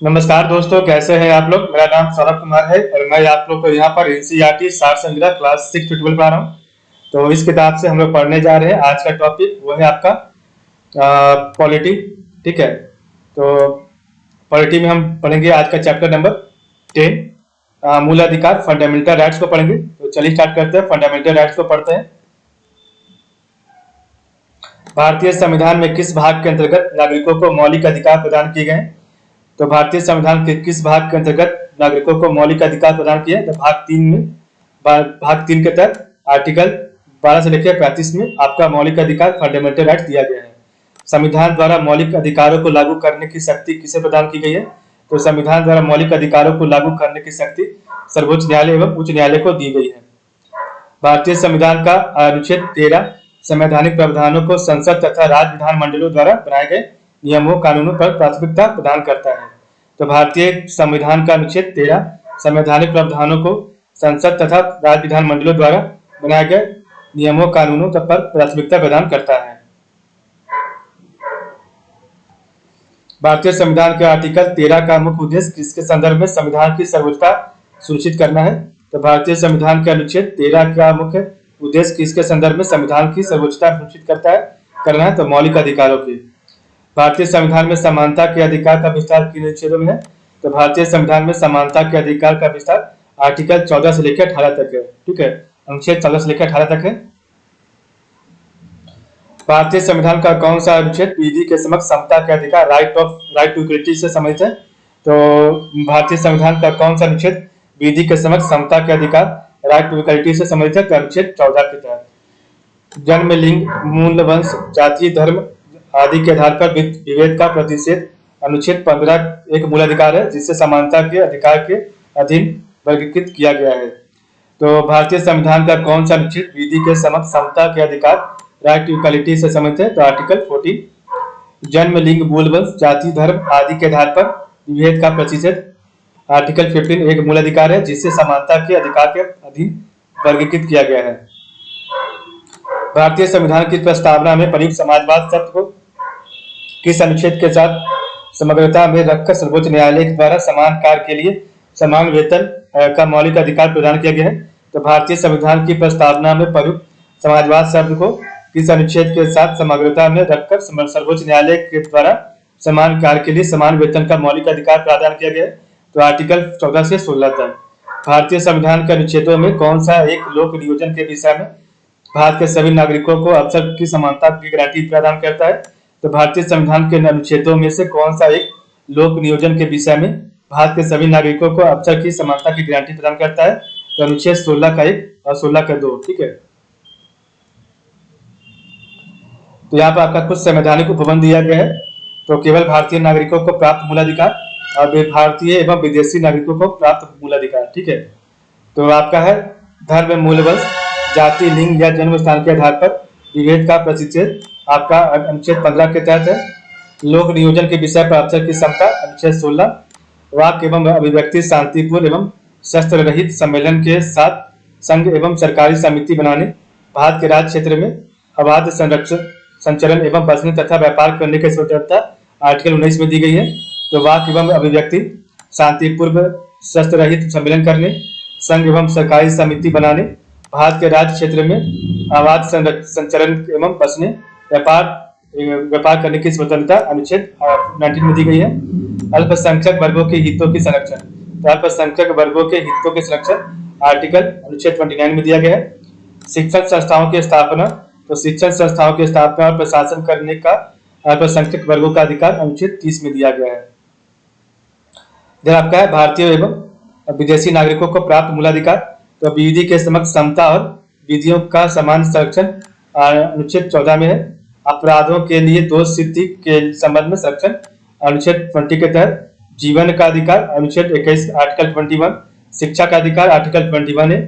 नमस्कार दोस्तों, कैसे हैं आप लोग। मेरा नाम सौरभ कुमार है और मैं आप लोग को यहाँ पर एनसीईआरटी सार संग्रह क्लास 6 ट्वेल्व पढ़ा रहा हूँ। तो इस किताब से हम लोग पढ़ने जा रहे हैं। आज का टॉपिक वो है आपका पॉलिटी। ठीक है, तो पॉलिटी में हम पढ़ेंगे आज का चैप्टर नंबर 10, मूल अधिकार फंडामेंटल राइट्स को पढ़ेंगे। तो चलिए स्टार्ट करते हैं, फंडामेंटल राइट्स को पढ़ते हैं। भारतीय संविधान में किस भाग के अंतर्गत नागरिकों को मौलिक अधिकार प्रदान किए गए हैं? तो भारतीय संविधान के किस भाग के अंतर्गत नागरिकों को मौलिक अधिकार प्रदान किए? तो भाग 3 के तहत आर्टिकल 12 से लेकर 35 में आपका मौलिक अधिकार फंडामेंटल राइट्स दिया गया है। संविधान द्वारा मौलिक अधिकारों को लागू करने की शक्ति किसे प्रदान की गई है? तो संविधान द्वारा मौलिक अधिकारों को लागू करने की शक्ति सर्वोच्च न्यायालय एवं उच्च न्यायालय को दी गई है। भारतीय संविधान का अनुच्छेद 13 संवैधानिक प्रावधानों को संसद तथा राज्य विधानमंडलों द्वारा बनाए गए नियमों कानूनों पर प्राथमिकता प्रदान करता है। तो भारतीय संविधान का अनुच्छेद 13 संवैधानिक प्रावधानों को संसद तथा राज्य विधानमंडलों द्वारा बनाए गए नियमों कानूनों पर प्राथमिकता प्रदान करता है। भारतीय संविधान के आर्टिकल 13 का मुख्य उद्देश्य किसके संदर्भ में संविधान की सर्वोच्चता सुनिश्चित करना है? तो भारतीय संविधान के अनुच्छेद 13 का मुख्य उद्देश्य किसके संदर्भ में संविधान की सर्वोच्चता सुनिश्चित करना है? तो मौलिक अधिकारों की। भारतीय संविधान में समानता के अधिकार का विस्तार किन अनुच्छेदों में है? तो भारतीय संविधान में समानता के अधिकार का विस्तार आर्टिकल 14 से लेकर 18 तक है। ठीक है, अनुच्छेद 14 से लेकर 18 तक है। भारतीय संविधान का कौन सा अनुच्छेद विधि के समक्ष समता के अधिकार राइट टू इक्वलिटी से संबंधित है? तो भारतीय संविधान का कौन सा अनुच्छेद विधि के समक्ष समता के अधिकार राइट टू इक्वलिटी से संबंधित है? तो अनुच्छेद 14 के तहत। जन्म, लिंग, मूल, वंश, जाति, धर्म आदि के आधार पर विभेद का प्रतिषेध अनुच्छेद 15 एक मूल अधिकार है जिससे समानता के अधिकार के अधीन वर्गीकृत किया गया है। तो भारतीय संविधान का कौन सा अनुच्छेद विधि के समक्ष समता के अधिकार राइट टू इक्वालिटी से संबंधित है? तो आर्टिकल 14। जन्म, लिंग, मूल, वंश, जाति, धर्म आदि के आधार पर विभेद का प्रतिषेध आर्टिकल 15 एक मूल अधिकार है जिससे समानता के अधिकार के अधीन वर्गीकृत किया गया है। भारतीय संविधान की प्रस्तावना में प्रयुक्त समाजवाद शब्द को किस अनुच्छेद के साथ समग्रता में रखकर सर्वोच्च न्यायालय द्वारा समान कार्य के लिए समान वेतन का मौलिक अधिकार प्रदान किया गया है? तो भारतीय संविधान की प्रस्तावना में प्रयुक्त समाजवाद शब्द को किस अनुच्छेद के साथ समग्रता में रखकर सर्वोच्च न्यायालय के द्वारा समान कार्य के लिए समान वेतन का मौलिक अधिकार प्रदान किया गया है? तो आर्टिकल 14 से 16 तक। भारतीय संविधान के अनुच्छेदों में कौन सा एक लोक नियोजन के विषय में भारत के सभी नागरिकों को अवसर की समानता की गारंटी प्रदान करता है? तो भारतीय संविधान के अनुच्छेदों में से कौन सा एक लोक नियोजन के विषय में भारत के सभी नागरिकों को अवसर की समानता की गारंटी प्रदान करता है? तो अनुच्छेद 16 का 1 और 16 का 2। ठीक है, तो यहाँ पर आपका कुछ संवैधानिक उपबंध दिया गया है। तो केवल भारतीय नागरिकों को प्राप्त मूलाधिकार और भारतीय एवं विदेशी नागरिकों को प्राप्त मूलाधिकार। ठीक है, तो आपका है धर्म, मूल, वंश, जाति, लिंग या जन्म स्थान के आधार पर विभेद का प्रतिषेध आपका अनुच्छेद 15 के तहत है। लोक नियोजन के विषय पर अवसर की समता अनुच्छेद 16। वाक एवं अभिव्यक्ति शांतिपूर्ण एवं शस्त्र रहित सम्मेलन के साथ संघ एवं सरकारी समिति बनाने भारत के राज्य क्षेत्र में अबाध संचरण एवं बसने तथा व्यापार करने की स्वतंत्रता आर्टिकल 19 में दी गई है। तो वाक एवं अभिव्यक्ति शांतिपूर्ण शस्त्र रहित सम्मेलन करने, संघ एवं सरकारी समिति बनाने, भारत के राज्य क्षेत्र में अबाध संचरण एवं बसने व्यापार करने की स्वतंत्रता अनुच्छेद 19 में दी गई है। अल्पसंख्यक वर्गों के हितों की संरक्षण, तो अल्पसंख्यक वर्गों के हितों के संरक्षण आर्टिकल अनुच्छेद 29 में दिया गया है। शिक्षण संस्थाओं की स्थापना, तो शिक्षण संस्थाओं की स्थापना और प्रशासन करने का अल्पसंख्यक वर्गों का अधिकार अनुच्छेद 30 में दिया गया है। इधर आपका है भारतीय एवं विदेशी नागरिकों को प्राप्त मूलाधिकार, तो विधि के समक्ष समता और विधियों का समान संरक्षण अनुच्छेद 14 में है। अपराधों के लिए दोष सिद्धि के संबंध में संरक्षण अनुच्छेद 20 के तहत। जीवन का अधिकार अनुच्छेद 21 आर्टिकल 21। शिक्षा का अधिकार आर्टिकल 21 है।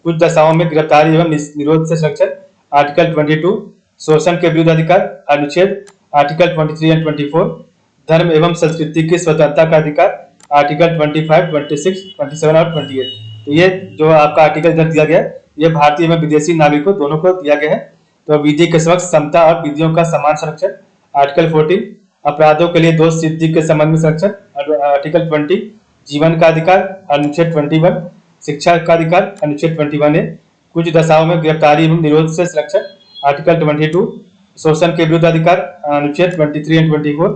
कुछ दशाओं में गिरफ्तारी एवं निरोध से संरक्षण आर्टिकल 22। शोषण के विरुद्ध अधिकार अनुच्छेद आर्टिकल 23 एंड 24। धर्म एवं संस्कृति की स्वतंत्रता का अधिकार आर्टिकल 25, 26, 27 और 28। तो ये जो आपका आर्टिकल इधर दिया गया है ये भारतीय एवं विदेशी नागरिकों दोनों को दिया गया है। तो विधि के समक्ष समता और विधियों का समान संरक्षण आर्टिकल 14। अपराधों के लिए दोष सिद्धि के संबंध में संरक्षण आर्टिकल 20, जीवन का अधिकार अनुच्छेद 21, शिक्षा का अधिकार अनुच्छेद 21A, कुछ दशाओं में गिरफ्तारी एवं निरोध से संरक्षण आर्टिकल 22, शोषण के विरुद्ध अधिकार अनुच्छेद 23 एंड 24,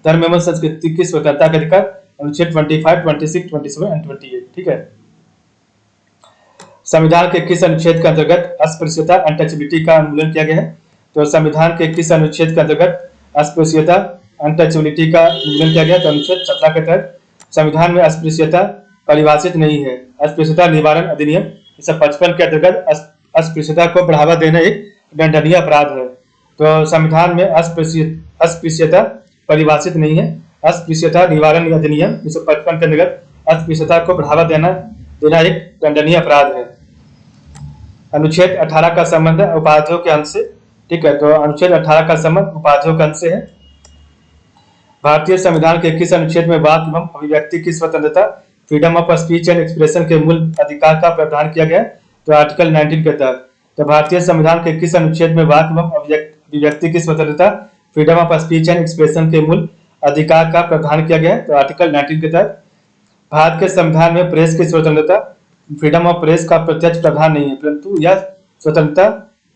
धर्म एवं संस्कृति की स्वतंत्रता का अधिकार अनुच्छेद 25, 26, 27 एंड 28। ठीक है। संविधान के किस अनुच्छेद के अंतर्गत अस्पृश्यता अनटचेबिलिटी का उल्लंघन किया गया है? तो संविधान के किस अनुच्छेद के अंतर्गत अस्पृश्यता अनटचेबिलिटी का उल्लंघन किया गया? तो अनुच्छेद 17 के तहत संविधान में अस्पृश्यता परिभाषित नहीं है। अस्पृश्यता निवारण अधिनियम 1955 के अंतर्गत अस्पृश्यता को बढ़ावा देना एक दंडनीय अपराध है। तो संविधान में अस्पृश्यता परिभाषित नहीं है। अस्पृश्यता निवारण अधिनियम 1955 के अंतर्गत अस्पृश्यता को बढ़ावा देना एक दंडनीय अपराध है। अनुच्छेद 18 का संबंध उपाधियों के अंश से। ठीक है, तो अनुच्छेद 18 का संबंध उपाधियों के अंश से है। भारतीय संविधान के किस अनुच्छेद में वाक एवं अभिव्यक्ति की स्वतंत्रता freedom of speech and expression के मूल अधिकार का प्रावधान किया गया? तो आर्टिकल 19 के तहत। तो भारतीय संविधान के किस अनुच्छेद में वाक एवं अभिव्यक्ति की स्वतंत्रता freedom of speech and expression के मूल अधिकार का प्रावधान किया गया है? तो आर्टिकल 19 के तहत। भारत के संविधान में प्रेस की स्वतंत्रता फ्रीडम ऑफ प्रेस का प्रत्यक्ष प्रावधान नहीं है, परंतु यह स्वतंत्रता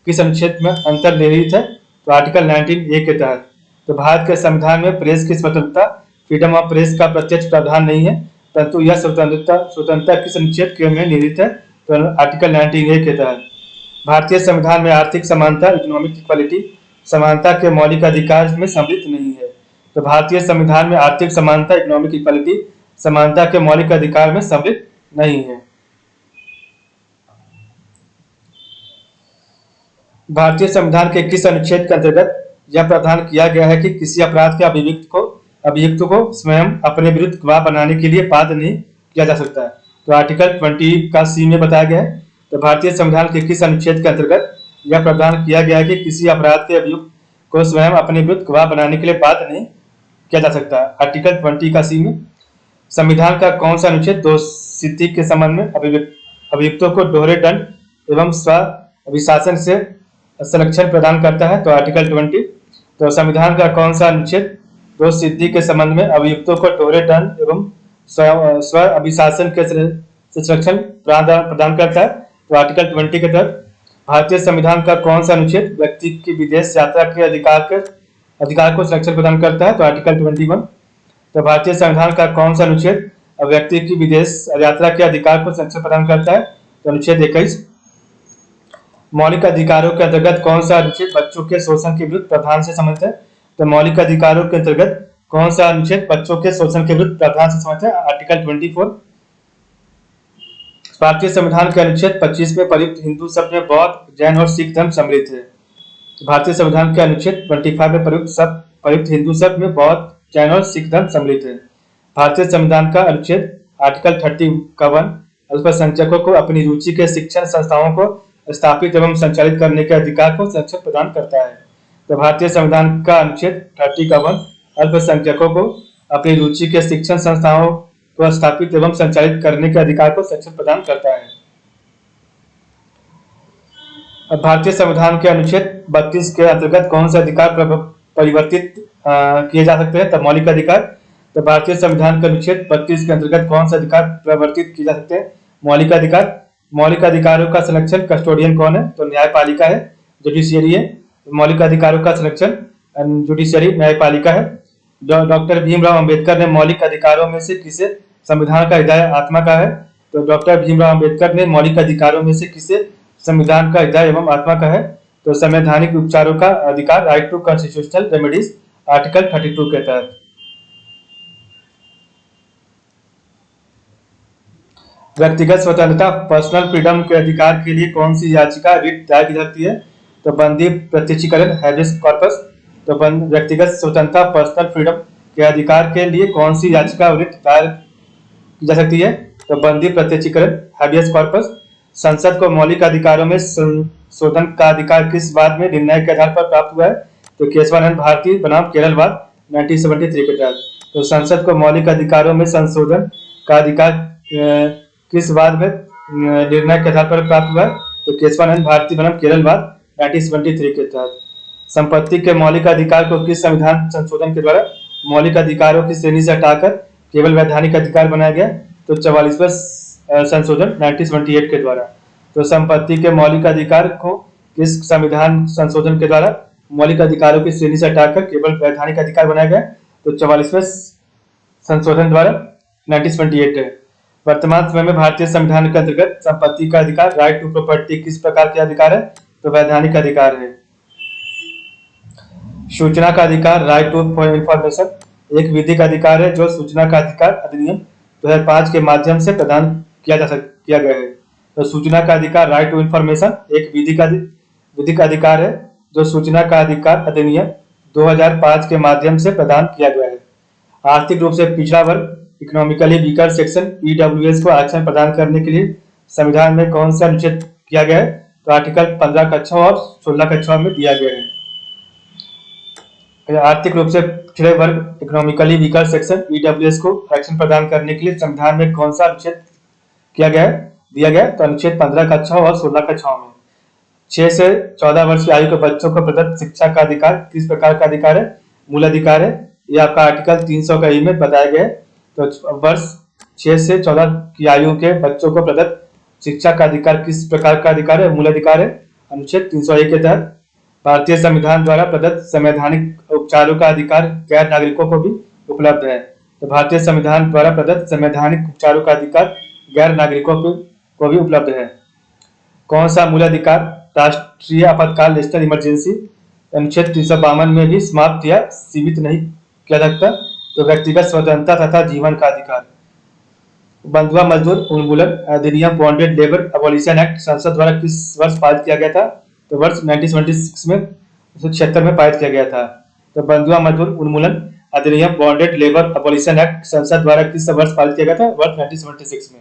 किस अनुच्छेद में अंतर्निहित है? तो आर्टिकल 19A के तहत। तो भारत के संविधान में प्रेस की स्वतंत्रता फ्रीडम ऑफ प्रेस का प्रत्यक्ष प्रावधान नहीं है, परंतु यह स्वतंत्रता किस अनुच्छेद में निहित है? तो आर्टिकल 19A के तहत। भारतीय संविधान में आर्थिक समानता इकोनॉमिक इक्वालिटी समानता के मौलिक अधिकार में सम्मिलित नहीं है। तो भारतीय संविधान में आर्थिक समानता इकोनॉमिक इक्वालिटी समानता के मौलिक अधिकार में सम्मिलित नहीं है। भारतीय संविधान के किस अनुच्छेद के अंतर्गत यह प्रावधान किया गया है कि किसी अपराध के अभियुक्त को स्वयं अपने विरुद्ध गवाह बनाने के लिए बाध्य नहीं किया जा सकता है? तो आर्टिकल 20 का C में बताया गया है। तो भारतीय संविधान के किस अनुच्छेद के अंतर्गत यह प्रावधान किया गया है कि किसी अपराध के अभियुक्त को स्वयं अपने विरुद्ध गवाह बनाने के लिए बाध्य नहीं किया जा सकता? आर्टिकल 20 का C में। संविधान का कौन सा अनुच्छेद दोष सिद्धि के संबंध में अभियुक्तों को दोहरे दंड एवं स्व अभिशासन से संरक्षण प्रदान करता है? तो आर्टिकल 20। तो संविधान का कौन सा अनुच्छेद दोष सिद्धि के संबंध में अभियुक्तों को दोहरे दंड एवं स्व अभिशासन के संरक्षण प्रदान करता है? तो आर्टिकल 20 के तहत। भारतीय संविधान का कौन सा अनुच्छेद व्यक्ति की विदेश यात्रा के अधिकार को संरक्षण प्रदान करता है? तो आर्टिकल 21। तो भारतीय संविधान का कौन सा अनुच्छेद व्यक्ति की विदेश यात्रा के अधिकार को संरक्षण प्रदान करता है? तो अनुच्छेद 21। मौलिक अधिकारों के अंतर्गत कौन सा अनुच्छेद बच्चों के शोषण के विरुद्ध प्रावधान से संबंधित है? तो मौलिक अधिकारों के अंतर्गत कौन सा अनुच्छेद बच्चों के शोषण के विरुद्ध प्रावधान से संबंधित है? आर्टिकल 24। भारतीय संविधान के अनुच्छेद 25 में प्रयुक्त हिंदू शब्द में बौद्ध, जैन और सिख धर्म सम्मिलित है। भारतीय संविधान के अनुच्छेद 25 में प्रयुक्त हिंदू शब्द में बौद्ध, जैन और सिख धर्म सम्मिलित है। भारतीय संविधान का अनुच्छेद आर्टिकल 31 अल्पसंख्यकों को अपनी रुचि के शिक्षण संस्थाओं को स्थापित एवं संचालित करने के अधिकार को संरक्षण प्रदान करता है। तो भारतीय संविधान का अनुच्छेद 31 अल्पसंख्यकों को अपनी रुचि के शिक्षण संस्थाओं को स्थापित एवं संचालित करने के अधिकार को संरक्षण प्रदान करता है। भारतीय संविधान के अनुच्छेद 32 के अंतर्गत कौन से अधिकार परिवर्तित किए जा सकते हैं? तो मौलिक अधिकार। तो भारतीय संविधान के अनुच्छेद 32 के अंतर्गत कौन से अधिकार परिवर्तित किए जा सकते हैं? मौलिक अधिकार। मौलिक अधिकारों का संरक्षण कस्टोडियन कौन है? तो न्यायपालिका है, जुडिशियरी है। मौलिक अधिकारों का संरक्षण जुडिशियरी न्यायपालिका है। डॉक्टर भीमराव अंबेडकर ने मौलिक अधिकारों में से किसे संविधान का हृदय आत्मा का है? तो डॉक्टर भीमराव अंबेडकर ने मौलिक अधिकारों में से किसे संविधान का हृदय एवं आत्मा का है? तो संवैधानिक उपचारों का अधिकार, right to constitutional remedies, article 32 के तहत। व्यक्तिगत स्वतंत्रता पर्सनल फ्रीडम के अधिकार के लिए कौन सी याचिका रिट दायर की जाती है? तो बंदी प्रत्यक्षीकरण हैबियस कॉर्पस। तो व्यक्तिगत स्वतंत्रता पर्सनल फ्रीडम के अधिकार के लिए कौन सी याचिका रिट दायर की जा सकती है? तो बंदी प्रत्यक्षीकरण हैबियस कॉर्पस। संसद को मौलिक अधिकारों में संशोधन का अधिकार किस वाद में निर्णय के आधार पर प्राप्त हुआ है? तो केशवानंद भारती बनाम केरल वाद 1973 के तहत। तो संसद को मौलिक अधिकारों में संशोधन का अधिकार किस वाद में निर्णय के आधार पर प्राप्त हुआ है? तो केशवानंद भारती बनाम केरल वाद 1973 के तहत। संपत्ति के मौलिक अधिकार को किस संविधान संशोधन के द्वारा मौलिक अधिकारों की श्रेणी से हटाकर केवल वैधानिक अधिकार बनाया गया। तो 44वां संशोधन 1978 के द्वारा। तो संपत्ति के मौलिक अधिकार को किस संविधान संशोधन के द्वारा मौलिक अधिकारों की श्रेणी से हटाकर केवल वैधानिक अधिकार बनाया गया? तो 44वें संशोधन द्वारा 1978 है। वर्तमान समय में भारतीय संविधान के अंतर्गत संपत्ति का अधिकार, राइट टू प्रॉपर्टी, किस प्रकार के अधिकार है? तो वैधानिक अधिकार है। सूचना का अधिकार, राइट टू इंफॉर्मेशन, एक विधिक अधिकार है जो सूचना का अधिकार अधिनियम 2005 के माध्यम से प्रदान किया गया है। तो सूचना का अधिकार, राइट टू इंफॉर्मेशन, एक विधिक अधिकार है जो सूचना का अधिकार अधिनियम 2005 के माध्यम से प्रदान किया गया है। आर्थिक रूप से पिछड़ा वर्ग, इकोनॉमिकली वीकर सेक्शन, ईडब्ल्यूएस को आरक्षण प्रदान करने के लिए संविधान में कौन सा अनुच्छेद किया गया है? तो आर्टिकल 15 का 6 और 16 का 6 में दिया गया है। आर्थिक रूप से पिछड़े वर्ग, इकोनॉमिकली वीकर सेक्शन, ईडब्ल्यूएस को आरक्षण प्रदान करने के लिए संविधान में कौन सा अनुच्छेद दिया गया है? तो अनुच्छेद 15 का 6 और 16 का 6 में। 6 से 14 वर्ष की आयु के बच्चों को प्रदत्त शिक्षा का अधिकार किस प्रकार का अधिकार है? मूल अधिकार है। ये आपका आर्टिकल 300 का में बताया गया है। तो वर्ष 6 से 14 की आयु के बच्चों को प्रदत्त शिक्षा का अधिकार किस प्रकार का अधिकार है? मूल अधिकार है। अनुच्छेद 301 के तहत भारतीय संविधान द्वारा प्रदत्त संवैधानिक उपचारों का अधिकार गैर नागरिकों को भी उपलब्ध है। तो भारतीय संविधान द्वारा प्रदत्त संवैधानिक उपचारों का अधिकार गैर नागरिकों को भी उपलब्ध है। कौन सा मूल अधिकार राष्ट्रीय आपातकाल, नेशनल इमरजेंसी, अनुच्छेद 352 में भी समाप्त या सीमित नहीं किया सकता? तो व्यक्तिगत स्वतंत्रता तथा जीवन का अधिकार। बंधुआ मजदूर उन्मूलन अधिनियम, बॉन्डेड लेबर अबॉलिशन एक्ट संसद द्वारा किस वर्ष पारित किया गया था? तो वर्ष 1976 में 1976 में पारित किया गया था। तो बंधुआ मजदूर उन्मूलन अधिनियम, बॉन्डेड लेबर अबॉलिशन एक्ट संसद द्वारा किस वर्ष पारित किया गया था? वर्ष 1976 में।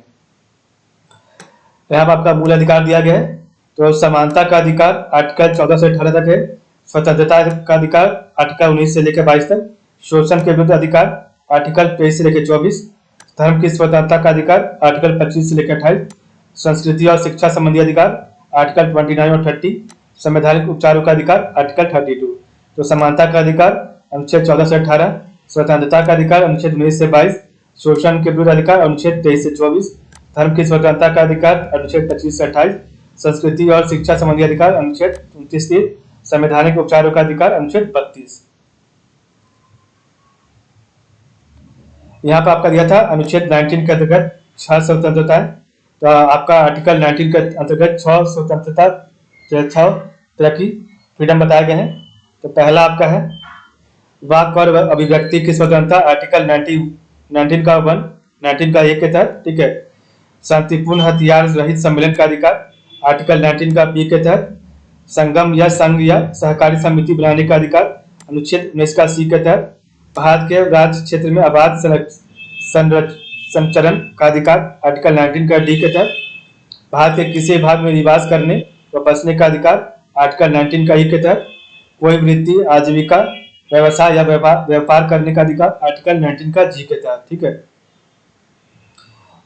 यहाँ पर आपका मूल अधिकार दिया गया है। तो समानता का अधिकार आर्टिकल 14 से 18 तक है। स्वतंत्रता का अधिकार आर्टिकल 19 से लेकर 22 तक। शोषण के विरुद्ध अधिकार आर्टिकल 23 से लेकर 24। धर्म की स्वतंत्रता का अधिकार आर्टिकल 25 से लेकर 28। संस्कृति और शिक्षा संबंधी अधिकार आर्टिकल 29 और 30। संवैधानिक उपचारों का अधिकार आर्टिकल 32। तो समानता का अधिकार अनुच्छेद 14 से 18। स्वतंत्रता का अधिकार अनुच्छेद 19 से 22। शोषण के विरुद्ध अधिकार अनुच्छेद 23 से 24। धर्म की स्वतंत्रता का अधिकार अनुच्छेद 25 से 28। संस्कृति और शिक्षा संबंधी अधिकार अनुच्छेद 29। संवैधानिक उपचारों का अधिकार अनुच्छेद 32। यहाँ पर आपका दिया था अनुच्छेद 19 के अंतर्गत 6 स्वतंत्रता है। तो आपका आर्टिकल 19 के अंतर्गत 6 स्वतंत्रता, 6 तरह की फ्रीडम बताए गए हैं। तो पहला आपका है वाक और अभिव्यक्ति की स्वतंत्रता, आर्टिकल 19 का 1 के तहत, ठीक है। शांतिपूर्ण हथियार रहित सम्मेलन का अधिकार आर्टिकल 19 का बी के तहत। संगम या संघ या सहकारी समिति बनाने का अधिकार अनुच्छेद 19 का सी के तहत। भारत के राज्य क्षेत्र में आबाद संचरण का अधिकार आर्टिकल 19 का डी के तहत। भारत के किसी भाग में निवास करने व बसने का अधिकार आर्टिकल 19 का ई के तहत। कोई वृत्ति, आजीविका, व्यवसाय या व्यापार करने का अधिकार आर्टिकल 19 का जी के तहत, ठीक है।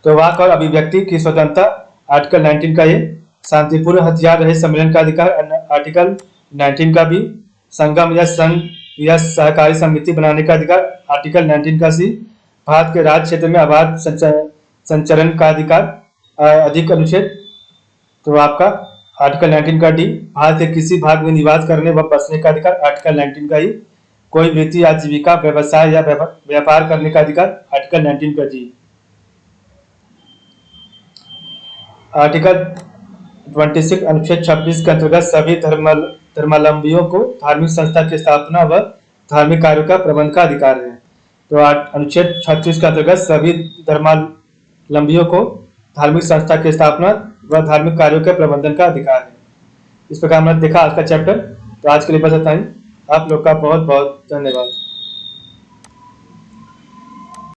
तो वाक और अभिव्यक्ति की स्वतंत्रता आर्टिकल 19 का ए। शांतिपूर्ण हथियार रहित सम्मेलन का अधिकार आर्टिकल 19 का बी। संगम या संघ या सहकारी समिति बनाने का अधिकार आर्टिकल 19 का सी। भारत के राज्य क्षेत्र में आबाद संचरण का अधिकार अधिक अनुच्छेद, तो आपका आर्टिकल 19 का डी। भारत के किसी भाग में निवास करने व बसने का अधिकार आर्टिकल 19 का ई। कोई वृत्ति, आजीविका, व्यवसाय या व्यापार करने का अधिकार आर्टिकल 19 का जी। आर्टिकल 26 अनुच्छेद 26 के अंतर्गत सभी धर्मावलंबियों को धार्मिक संस्था की स्थापना व धार्मिक कार्यों का प्रबंध का अधिकार है। तो अनुच्छेद 36 के अंतर्गत सभी धर्मावलंबियों को धार्मिक संस्था की स्थापना व धार्मिक कार्यों के प्रबंधन का अधिकार है। इस प्रकार हमने देखा आज का चैप्टर। तो आज के लिए बस इतना ही। आप लोग का बहुत बहुत धन्यवाद।